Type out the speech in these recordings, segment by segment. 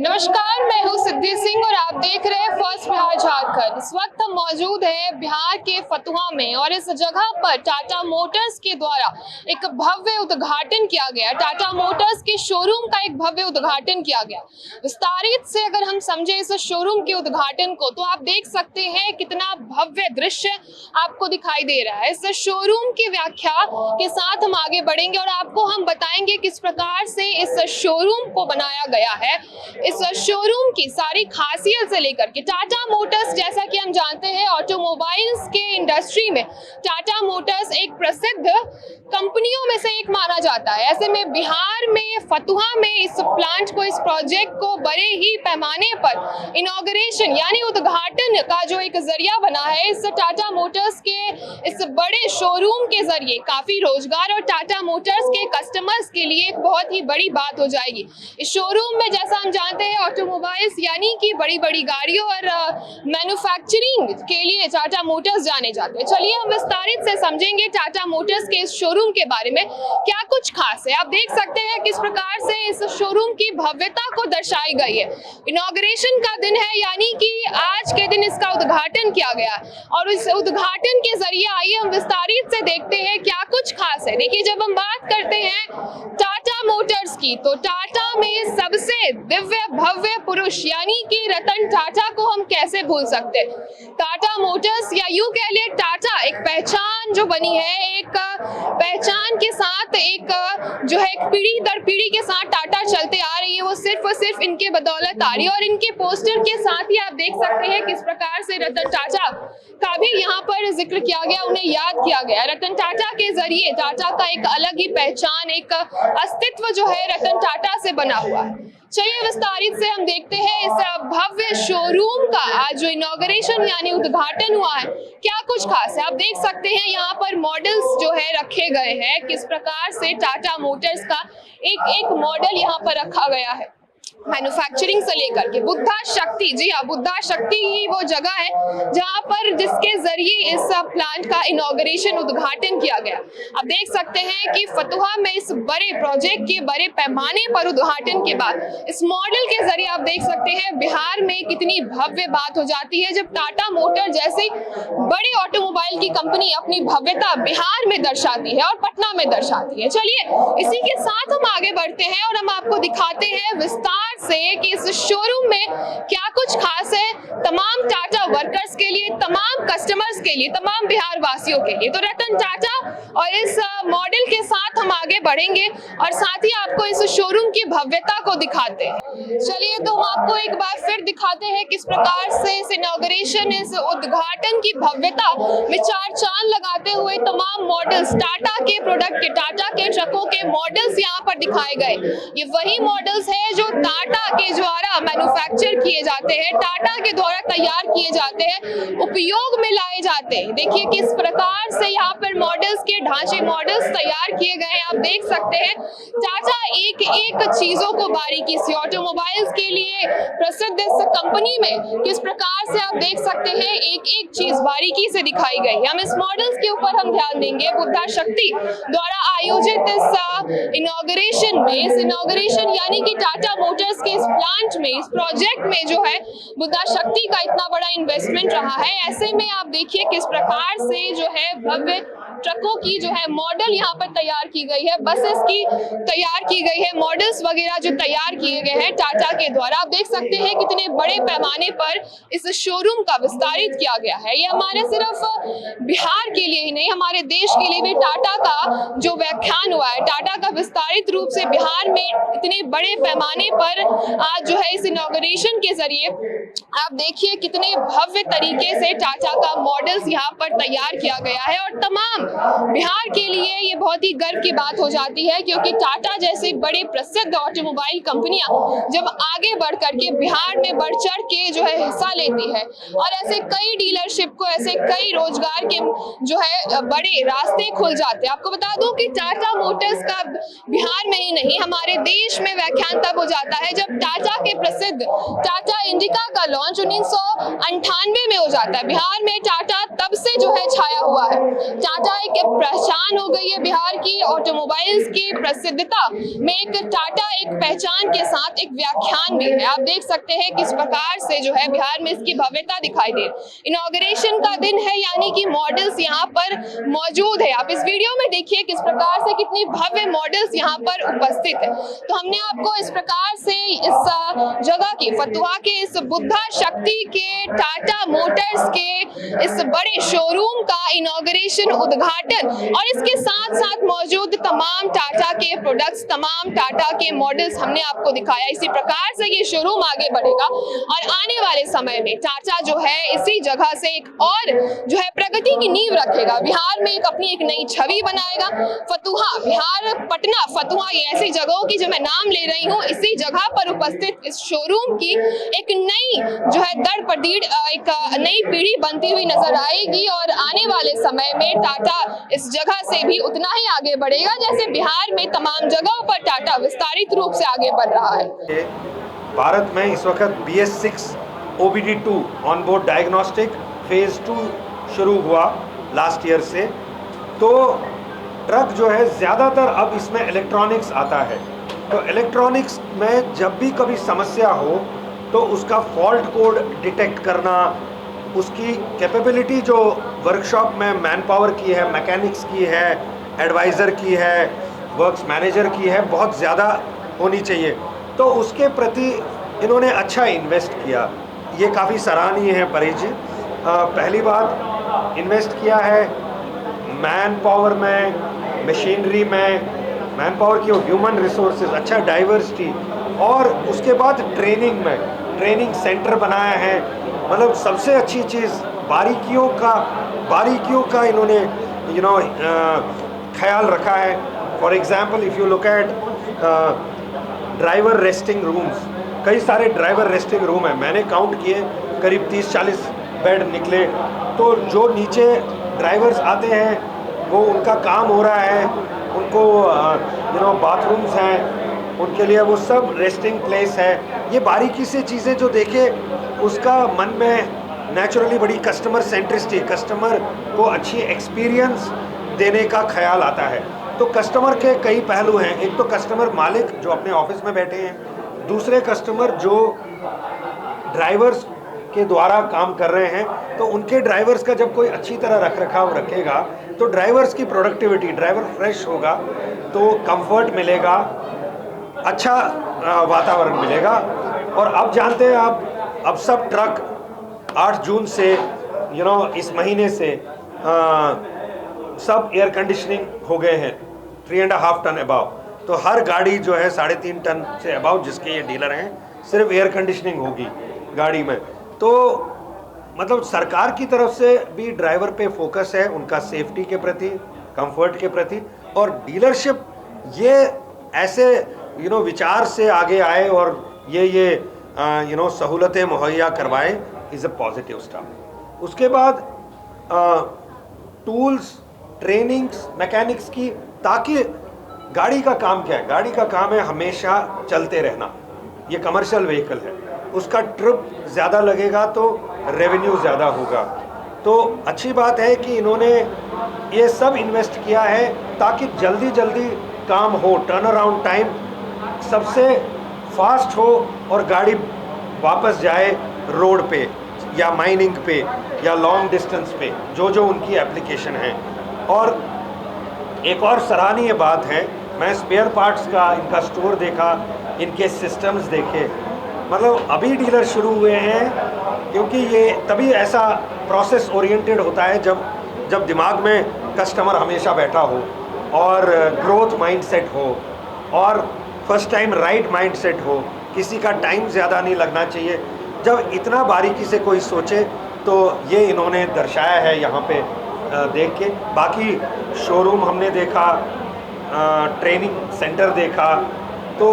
नमस्कार, मैं हूँ सिद्धि सिंह और आप देख रहे हैं फर्स्ट बिहार झारखंड। इस वक्त हम मौजूद हैं बिहार के फतुहा में और इस जगह पर टाटा मोटर्स के द्वारा एक भव्य उद्घाटन किया गया। टाटा मोटर्स के शोरूम का एक भव्य उद्घाटन किया गया। विस्तारित से अगर हम समझे इस शोरूम के उद्घाटन को तो आप देख सकते हैं कितना भव्य दृश्य आपको दिखाई दे रहा है। इस शोरूम की व्याख्या के साथ हम आगे बढ़ेंगे और आपको हम बताएंगे किस प्रकार से इस शोरूम को बनाया गया है। इस शोरूम की सारी खासियत से लेकर के टाटा मोटर्स, जैसा कि हम जानते हैं ऑटोमोबाइल्स के इंडस्ट्री में टाटा मोटर्स एक प्रसिद्ध कंपनियों में से एक माना जाता है। ऐसे में बिहार में फतुहा में इस प्लांट को, इस प्रोजेक्ट को बड़े ही पैमाने पर इनॉग्रेशन यानी उद्घाटन का जो एक जरिया बना है, इस टाटा मोटर्स के इस बड़े शोरूम के जरिए काफी रोजगार और टाटा मोटर्स के कस्टमर्स के लिए एक बहुत ही बड़ी बात हो जाएगी। इस शोरूम में जैसा हम जानते हैं ऑटोमोबाइल्स यानी कि बड़ी बड़ी गाड़ियों और मैन्युफैक्चरिंग के लिए टाटा मोटर्स जाने जाते हैं। चलिए हम विस्तारित से समझेंगे टाटा मोटर्स के इस शोरूम के बारे में क्या कुछ खास है। आप देख सकते हैं किस प्रकार से इस शोरूम की भव्यता को दर्शाई गई है। इनॉग्रेशन का दिन है यानी कि आज के दिन इसका उद्घाटन किया गया और इस उद्घाटन के जरिए आइए हम विस्तारित से देखते हैं क्या कुछ खास है। देखिए, जब हम बात करते हैं टाटा मोटर्स की तो टाटा में सबसे दिव्य भव्य पुरुष यानी कि रतन टाटा को हम कैसे भूल सकते। टाटा मोटर्स या यूं कह लिए टाटा एक पहचान जो बनी है, एक पहचान के साथ एक जो है एक पीढ़ी दर पीढ़ी के साथ टाटा चलते आ रही है, वो सिर्फ और सिर्फ इनके बदौलत आ रही है। और इनके पोस्टर के साथ ही आप देख सकते हैं किस प्रकार से रतन टाटा का भी यहाँ पर जिक्र किया गया, उन्हें याद किया गया। रतन टाटा के जरिए टाटा का एक अलग ही पहचान, एक अस्तित्व जो है रतन टाटा से बना हुआ है। चलिए विस्तारित से हम देखते हैं इस भव्य शोरूम का आज जो इनॉग्रेशन यानी उद्घाटन हुआ है क्या कुछ खास है। आप देख सकते हैं यहाँ पर मॉडल्स जो है रखे गए हैं, किस प्रकार से टाटा मोटर्स का एक एक मॉडल यहाँ पर रखा गया है मैन्युफैक्चरिंग से लेकर के। बुद्धा शक्ति, जी हाँ, बुद्धा शक्ति ही वो जगह है जहां पर जिसके जरिए इस प्लांट का इनॉग्रेशन उद्घाटन किया गया। आप देख सकते हैं कि फतुहा में इस बड़े प्रोजेक्ट के बड़े पैमाने पर उद्घाटन के बाद इस मॉडल के जरिए आप देख सकते हैं बिहार में कितनी भव्य बात हो जाती है जब टाटा मोटर जैसी बड़ी ऑटोमोबाइल की कंपनी अपनी भव्यता बिहार में दर्शाती है और पटना में दर्शाती है। चलिए इसी के साथ हम आगे बढ़ते हैं और हम आपको दिखाते हैं विस्तार से कि इस शोरूम में क्या कुछ खास है तमाम टाटा वर्कर्स के लिए, तमाम कस्टमर्स के लिए, तमाम बिहार वासियों के लिए। तो रतन टाटा और इस मॉडल के साथ हम आगे बढ़ेंगे और साथ ही आपको इस शोरूम की भव्यता को दिखाते हैं। चलिए तो हम आपको एक बार फिर दिखाते हैं किस प्रकार से इस इनॉग्रेशन, इस उद्घाटन की भव्यता में चार चांद लगाते हुए तमाम मॉडल्स टाटा के प्रोडक्ट के, टाटा के ट्रकों के मॉडल्स यहाँ पर दिखाए गए। ये वही मॉडल्स है जो टाटा के द्वारा मैन्युफैक्चर किए जाते हैं, टाटा के द्वारा तैयार किए जाते हैं, उपयोग में लाए जाते हैं। देखिए किस प्रकार से यहाँ पर मॉडल्स के ढांचे, मॉडल्स तैयार किए गए हैं। आप देख सकते हैं टाटा एक एक चीजों को बारीकी से, ऑटोमोबाइल्स के लिए प्रसिद्ध इस कंपनी में किस प्रकार से आप देख सकते हैं एक एक चीज बारीकी से दिखाई गई है। हम इस मॉडल्स के ऊपर हम ध्यान देंगे। बुद्धा शक्ति द्वारा आयोजित इस इनॉग्रेशन में, इस इनॉग्रेशन यानी कि टाटा मोटर्स के इस प्लांट में, इस प्रोजेक्ट में जो है बुद्धा शक्ति का इतना बड़ा इन्वेस्टमेंट रहा है। ऐसे में आप देखिए किस प्रकार से जो है भव्य ट्रकों की जो है मॉडल यहाँ पर तैयार की गई है, बसेस की तैयार की गई है, मॉडल्स वगैरह जो तैयार किए गए हैं टाटा के द्वारा। आप देख सकते हैं कितने बड़े पैमाने पर इस शोरूम का विस्तारित किया गया है। ये हमारे सिर्फ बिहार के लिए ही नहीं, हमारे देश के लिए भी टाटा का जो व्याख्यान हुआ है, टाटा का विस्तारित रूप से बिहार में इतने बड़े पैमाने पर आज जो है इस इनॉग्रेशन के जरिए आप देखिए कितने भव्य तरीके से टाटा का मॉडल्स यहाँ पर तैयार किया गया है। और तमाम बिहार के लिए ये बहुत ही गर्व की बात हो जाती है क्योंकि टाटा जैसे बड़े प्रसिद्ध ऑटोमोबाइल कंपनियां जब आगे बढ़ करके बिहार में बढ़ चढ़ के जो है हिस्सा लेती है और ऐसे कई डीलरशिप को, ऐसे कई रोजगार के जो है बड़े रास्ते खुल जाते हैं। आपको बता दूं कि टाटा मोटर्स का बिहार में ही नहीं हमारे देश में व्याख्यान तब हो जाता है जब टाटा के प्रसिद्ध टाटा इंडिका का लॉन्च 1998 में हो जाता है। बिहार में टाटा तब से जो है छाया हुआ है। टाटा एक पहचान हो गई है बिहार की ऑटोमोबाइल्स की प्रसिद्धता में। एक टाटा एक पहचान के साथ एक व्याख्यान भी है। आप देख सकते हैं किस प्रकार से जो है बिहार में इसकी भव्यता दिखाई दे। इनॉग्रेशन का दिन है, यानी कि मॉडल्स यहाँ पर मौजूद है। आप इस वीडियो में देखिए किस प्रकार से कितनी भव्य मॉडल्स यहाँ पर उपस्थित है। तो हमने आपको इस प्रकार से इस जगह की, फतुहा के इस बुद्धा शक्ति के टाटा मोटर्स के इस बड़े शोरूम का इनॉग्रेशन, उद्घाटन और इसके साथ साथ मौजूद तमाम टाटा के प्रोडक्ट्स, तमाम टाटा के मॉडल्स हमने आपको दिखाया। इसी प्रकार से ये शोरूम आगे बढ़ेगा और आने वाले समय में टाटा जो है इसी जगह से एक और जो है प्रगति की नींव रखेगा। बिहार में एक अपनी एक नई छवि बनाएगा। फतुहा, बिहार, पटना, फतुहा, ये ऐसी जगहों की जो मैं नाम ले रही हूँ, इसी जगह पर उपस्थित इस शोरूम की एक नई जो है दड़ पदीड़, एक नई पीढ़ी बनती हुई नजर आएगी और आने वाले समय में टाटा इस जगह से भी उतना ही आगे बढ़ेगा जैसे बिहार में तमाम जगहों पर टाटा विस्तारित रूप से आगे बढ़ रहा है। भारत में इस वक्त BS6 OBD2 on board diagnostic phase 2 शुरू हुआ लास्ट ईयर से। तो ट्रक जो है ज़्यादातर अब इसमें इलेक्ट्रॉनिक्स आता है। तो इलेक्ट्रॉनिक्स में जब भी कभी समस्या हो तो उसका फॉल्ट कोड डिटेक्ट करना, उसकी कैपेबिलिटी जो वर्कशॉप में मैन पावर की है, मैकेनिक्स की है, एडवाइज़र की है, वर्क्स मैनेजर की है, बहुत ज़्यादा होनी चाहिए। तो उसके प्रति इन्होंने अच्छा इन्वेस्ट किया, ये काफ़ी सराहनीय है परेश जी। पहली बात, इन्वेस्ट किया है मैन पावर में, मशीनरी में, मैन पावर की ह्यूमन रिसोर्सेज, अच्छा डाइवर्सिटी, और उसके बाद ट्रेनिंग में ट्रेनिंग सेंटर बनाया है। मतलब सबसे अच्छी चीज़ बारीकियों का इन्होंने ख्याल रखा है। For example, if you look at driver resting rooms, कई सारे ड्राइवर रेस्टिंग रूम है, मैंने काउंट किए, करीब 30-40 बेड निकले। तो जो नीचे ड्राइवर्स आते हैं वो उनका काम हो रहा है, उनको बाथरूम्स हैं, उनके लिए वो सब रेस्टिंग प्लेस है। ये बारीकी से चीज़ें जो देखे उसका मन में नेचुरली बड़ी कस्टमर सेंट्रिसिटी, कस्टमर को अच्छी एक्सपीरियंस देने का ख्याल आता है। तो कस्टमर के कई पहलू हैं। एक तो कस्टमर मालिक जो अपने ऑफिस में बैठे हैं, दूसरे कस्टमर जो ड्राइवर्स के द्वारा काम कर रहे हैं। तो उनके ड्राइवर्स का जब कोई अच्छी तरह रख रखाव रखेगा तो ड्राइवर्स की प्रोडक्टिविटी, ड्राइवर फ्रेश होगा तो कंफर्ट मिलेगा, अच्छा वातावरण मिलेगा। और अब जानते हैं आप, अब सब ट्रक 8 जून से इस महीने से सब एयर कंडीशनिंग हो गए हैं 3.5 टन अबाव। तो हर गाड़ी जो है 3.5 टन से अबाव जिसके ये डीलर हैं, सिर्फ एयर कंडीशनिंग होगी गाड़ी में। तो मतलब सरकार की तरफ से भी ड्राइवर पे फोकस है, उनका सेफ्टी के प्रति, कंफर्ट के प्रति। और डीलरशिप ये ऐसे विचार से आगे आए और ये सहूलतें मुहैया करवाएं, इज़ अ पॉजिटिव स्टेप। उसके बाद टूल्स, ट्रेनिंग्स, मैकेनिक्स की, ताकि गाड़ी का काम क्या है, गाड़ी का काम है हमेशा चलते रहना। ये कमर्शियल व्हीकल है, उसका ट्रिप ज़्यादा लगेगा तो रेवेन्यू ज़्यादा होगा। तो अच्छी बात है कि इन्होंने ये सब इन्वेस्ट किया है ताकि जल्दी जल्दी काम हो, टर्न अराउंड टाइम सबसे फास्ट हो और गाड़ी वापस जाए रोड पे या माइनिंग पे या लॉन्ग डिस्टेंस पे, जो उनकी एप्लीकेशन है। और एक और सराहनीय बात है, मैं स्पेयर पार्ट्स का इनका स्टोर देखा, इनके सिस्टम्स देखे। मतलब अभी डीलर शुरू हुए हैं, क्योंकि ये तभी ऐसा प्रोसेस ओरिएंटेड होता है जब दिमाग में कस्टमर हमेशा बैठा हो और ग्रोथ माइंडसेट हो और फर्स्ट टाइम राइट माइंडसेट हो, किसी का टाइम ज़्यादा नहीं लगना चाहिए। जब इतना बारीकी से कोई सोचे तो ये इन्होंने दर्शाया है यहाँ पे देख के। बाकी शोरूम हमने देखा, ट्रेनिंग सेंटर देखा, तो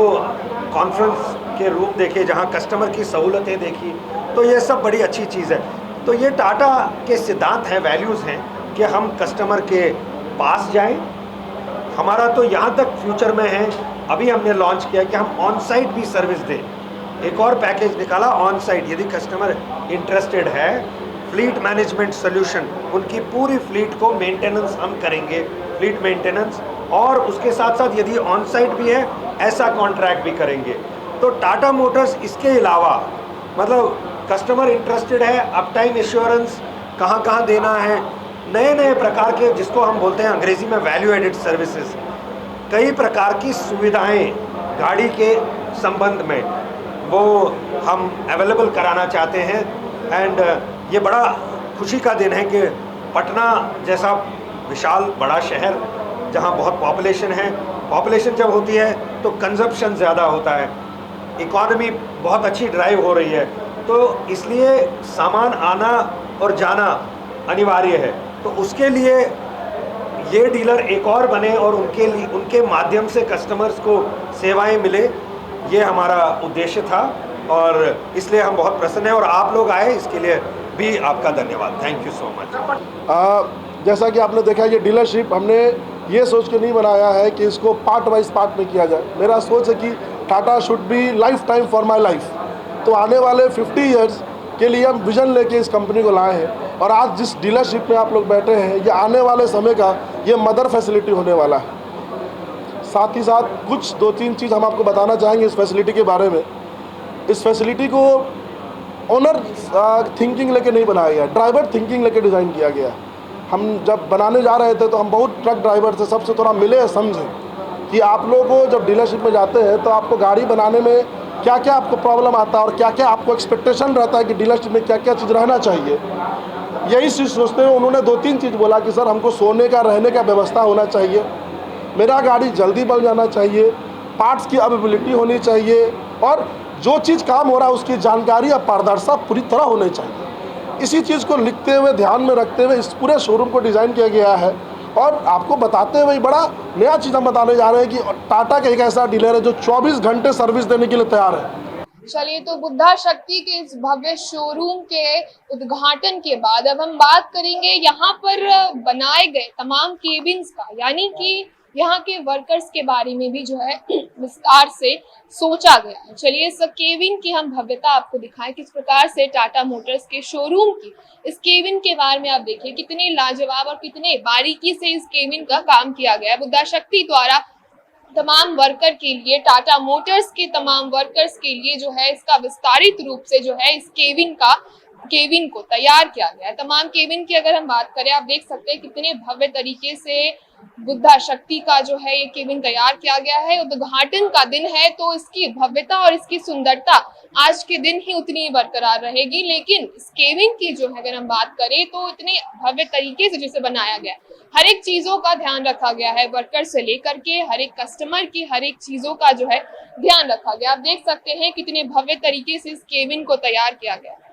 कॉन्फ्रेंस के रूम देखे जहाँ कस्टमर की सहूलतें देखी। तो ये सब बड़ी अच्छी चीज़ है। तो ये टाटा के सिद्धांत हैं, वैल्यूज़ हैं कि हम कस्टमर के पास जाएं। हमारा तो यहाँ तक फ्यूचर में है, अभी हमने लॉन्च किया कि हम ऑन साइट भी सर्विस दें। एक और पैकेज निकाला ऑन साइट, यदि कस्टमर इंटरेस्टेड है फ्लीट मैनेजमेंट सोल्यूशन, उनकी पूरी फ्लीट को मेंटेनेंस हम करेंगे, फ्लीट मेंटेनेंस, और उसके साथ साथ यदि ऑन साइट भी है ऐसा कॉन्ट्रैक्ट भी करेंगे। तो टाटा मोटर्स इसके अलावा मतलब कस्टमर इंटरेस्टेड है, अप टाइम एश्योरेंस कहाँ कहाँ देना है, नए नए प्रकार के जिसको हम बोलते हैं अंग्रेजी में वैल्यू एडेड सर्विसेज, कई प्रकार की सुविधाएं गाड़ी के संबंध में वो हम अवेलेबल कराना चाहते हैं। एंड ये बड़ा खुशी का दिन है कि पटना जैसा विशाल बड़ा शहर जहां बहुत पॉपुलेशन है, पॉपुलेशन जब होती है तो कंजप्शन ज़्यादा होता है, इकॉनमी बहुत अच्छी ड्राइव हो रही है, तो इसलिए सामान आना और जाना अनिवार्य है। तो उसके लिए ये डीलर एक और बने और उनके माध्यम से कस्टमर्स को सेवाएं मिले, ये हमारा उद्देश्य था और इसलिए हम बहुत प्रसन्न हैं और आप लोग आए इसके लिए भी आपका धन्यवाद। Thank you so much. जैसा कि आपने देखा ये डीलरशिप हमने ये सोच के नहीं बनाया है कि इसको पार्ट वाइज पार्ट में किया जाए। मेरा सोच है कि Tata should be life time for my life. तो आने वाले 50 ईयर्स के लिए हम विजन लेके इस कंपनी को लाए हैं और आज जिस डीलरशिप में आप लोग बैठे हैं ये आने वाले समय का ये मदर फैसिलिटी होने वाला है। साथ ही साथ कुछ 2-3 चीज़ हम आपको बताना चाहेंगे इस फैसिलिटी के बारे में। इस फैसिलिटी को ओनर थिंकिंग लेके नहीं बनाया गया, ड्राइवर थिंकिंग लेके डिज़ाइन किया गया। हम जब बनाने जा रहे थे तो हम बहुत ट्रक ड्राइवर से सबसे थोड़ा मिले समझे कि आप लोगों को जब डीलरशिप में जाते हैं तो आपको गाड़ी बनाने में क्या क्या आपको प्रॉब्लम आता है और क्या क्या आपको एक्सपेक्टेशन रहता है कि डीलरशिप में क्या क्या चीज़ रहना चाहिए। यही चीज़ सोचते हुए उन्होंने 2-3 चीज़ बोला कि सर हमको सोने का रहने का व्यवस्था होना चाहिए, मेरा गाड़ी जल्दी बन जाना चाहिए, पार्ट्स की अवेलेबिलिटी होनी चाहिए और जो चीज़ काम हो रहा है उसकी जानकारी या पारदर्शिता पूरी तरह होनी चाहिए। इसी चीज़ को लिखते हुए ध्यान में रखते हुए इस पूरे शोरूम को डिज़ाइन किया गया है और आपको बताते हुए बड़ा नया चीज़ हम बताने जा रहे हैं कि टाटा का एक ऐसा डीलर है जो 24 घंटे सर्विस देने के लिए तैयार है। चलिए, तो बुद्धा शक्ति के इस भव्य शोरूम के उद्घाटन के बाद अब हम बात करेंगे यहाँ पर बनाए गए तमाम केबिन्स का, यानी कि यहाँ के वर्कर्स के बारे में भी जो है विस्तार से सोचा गया है। चलिए इस केबिन की हम भव्यता आपको दिखाएं, किस प्रकार से टाटा मोटर्स के शोरूम की इस केबिन के बारे में आप देखिए कितने लाजवाब और कितने बारीकी से इस केबिन का काम किया गया है। बुद्धा शक्ति द्वारा तमाम वर्कर के लिए, टाटा मोटर्स के तमाम वर्कर्स के लिए जो है इसका विस्तारित रूप से जो है इस केबिन को तैयार किया गया है। तमाम केबिन की अगर हम बात करें, आप देख सकते हैं कितने भव्य तरीके से बुद्धा शक्ति का जो है ये केबिन तैयार किया गया है। उद्घाटन का दिन है तो इसकी भव्यता और इसकी सुंदरता आज के दिन ही उतनी बरकरार रहेगी, लेकिन इस केबिन की जो है अगर हम बात करें तो इतने भव्य तरीके से जिसे बनाया गया है, हर एक चीजों का ध्यान रखा गया है, वर्कर से लेकर के हर एक कस्टमर की हर एक चीजों का जो है ध्यान रखा गया। आप देख सकते हैं कितने भव्य तरीके से इस केबिन को तैयार किया गया है।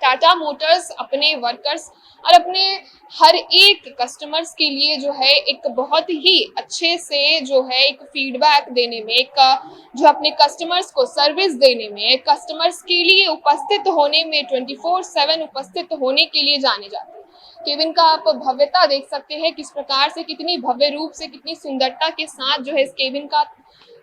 टाटा मोटर्स अपने वर्कर्स और अपने हर एक कस्टमर्स के लिए जो है एक बहुत ही अच्छे से जो है एक फीडबैक देने में, एक जो अपने कस्टमर्स को सर्विस देने में, कस्टमर्स के लिए उपस्थित होने में 24/7 उपस्थित होने के लिए जाने जाते हैं। केबिन का आप भव्यता देख सकते हैं किस प्रकार से, कितनी भव्य रूप से, कितनी सुंदरता के साथ जो है इस केबिन का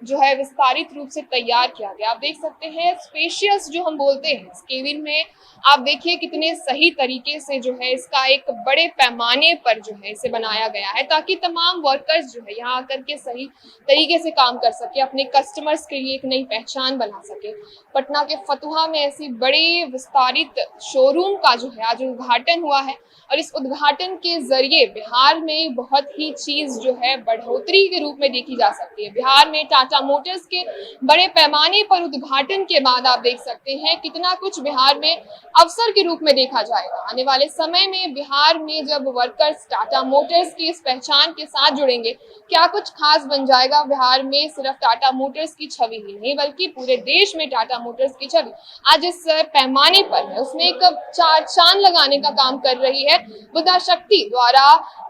जो है विस्तारित रूप से तैयार किया गया। आप देख सकते हैं स्पेशियस जो हम बोलते हैं इस केबिन में, आप देखिए कितने सही तरीके से जो है इसका एक बड़े पैमाने पर जो है इसे बनाया गया है ताकि तमाम वर्कर्स जो है यहाँ आकर के सही तरीके से काम कर सके, अपने कस्टमर्स के लिए एक नई पहचान बना सके। पटना के फतुहा में ऐसी बड़े विस्तारित शोरूम का जो है आज उद्घाटन हुआ है और इस उद्घाटन के जरिए बिहार में बहुत ही चीज जो है बढ़ोतरी के रूप में देखी जा सकती है। बिहार में टाटा मोटर्स के बड़े पैमाने पर उद्घाटन के बाद आप देख सकते हैं कितना कुछ बिहार में अवसर के रूप में देखा जाएगा। आने वाले समय में बिहार में जब वर्कर्स टाटा मोटर्स की इस पहचान के साथ जुड़ेंगे, क्या कुछ खास बन जाएगा। बिहार में सिर्फ टाटा मोटर्स की छवि ही नहीं बल्कि पूरे देश में टाटा मोटर्स की छवि आज इस पैमाने पर है, उसमें एक चार चांद लगाने का काम कर रही है। बुद्धा शक्ति द्वारा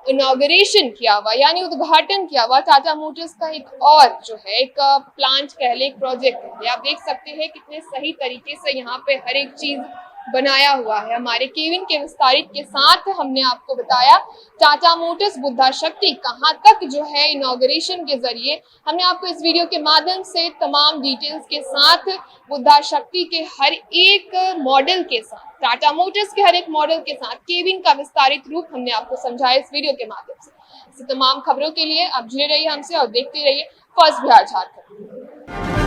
इनॉग्रेशन किया हुआ यानी उद्घाटन किया हुआ टाटा मोटर्स का एक और जो है एक प्लांट कह ले, एक प्रोजेक्ट है। आप देख सकते हैं कितने सही तरीके से यहाँ पे हर एक चीज बनाया हुआ है। हमारे केबिन के विस्तारित के साथ हमने आपको बताया टाटा मोटर्स बुद्धा शक्ति कहां तक जो है इनॉग्रेशन के जरिए हमने आपको इस वीडियो के माध्यम से तमाम डिटेल्स के साथ बुद्धा शक्ति के हर एक मॉडल के साथ टाटा मोटर्स के हर एक मॉडल के साथ केबिन का विस्तारित रूप हमने आपको समझाया इस वीडियो के माध्यम से। ऐसी तमाम खबरों के लिए आप जुड़े रहिए हमसे और देखते रहिए फर्स्ट बिहार झारखंड।